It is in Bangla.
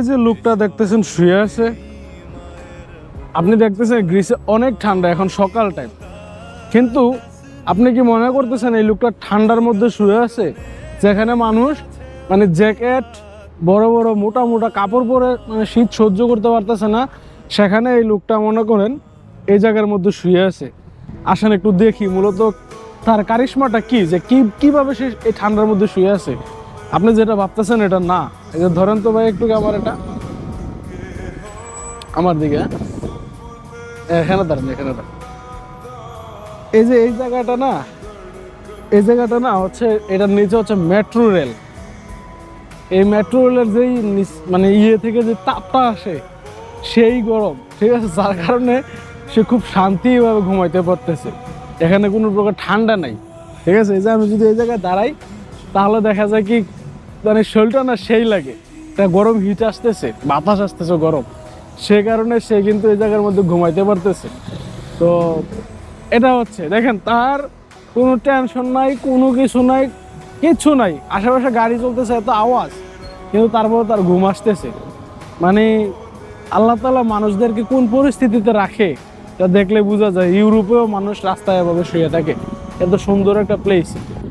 এই যে লোকটা দেখতেছেন শুয়ে আছে, আপনি দেখতেছেন গ্রিসে অনেক ঠান্ডা, এখন সকাল টাইম, কিন্তু আপনি কি মনে করতেছেন এই লোকটা ঠান্ডার মধ্যে শুয়ে আছে? যেখানে মানুষ মানে জ্যাকেট, বড় বড় মোটা মোটা কাপড় পরে মানে শীত সহ্য করতে পারতেছে না, সেখানে এই লোকটা মনে করেন এই জায়গার মধ্যে শুয়ে আছে। আসেন একটু দেখি মূলত তার কারিশমাটা কি, যে কিভাবে সে এই ঠান্ডার মধ্যে শুয়ে আছে। আপনি যেটা ভাবতেছেন এটা না। এই যে ধরেন তো ভাই একটু ক্যামেরাটা আমার দিকে, এখানে দাঁড়ান, এখানে দাঁড়ান। এই যে এই জায়গাটা না, এই জায়গাটা না হচ্ছে, এটার নিচে হচ্ছে মেট্রো রেল। এই মেট্রো রেলের যেই মানে থেকে যে তাপটা আসে, সেই গরম, ঠিক আছে, যার কারণে সে খুব শান্তিভাবে ঘুমাইতে পারতেছে। এখানে কোনো প্রকার ঠান্ডা নাই, ঠিক আছে। এই যে আমি যদি এই জায়গায় দাঁড়াই, তাহলে দেখা যায় কি মানে শরীরটা না সেই লাগে, তা গরম হিট আসতেছে, বাতাস আসতেছে গরম, সে কারণে সে কিন্তু এই জায়গার মধ্যে ঘুমাইতে পারতেছে। তো এটা হচ্ছে দেখেন, তার কোনো টেনশন নাই, কোনো কিছু নাই, কিচ্ছু নাই, আশেপাশে গাড়ি চলতেছে, এত আওয়াজ, কিন্তু তারপর তার ঘুম আসতেছে। মানে আল্লাহ তাআলা মানুষদেরকে কোন পরিস্থিতিতে রাখে তা দেখলে বোঝা যায়। ইউরোপেও মানুষ রাস্তায় এভাবে শুয়ে থাকে, এত সুন্দর একটা প্লেস।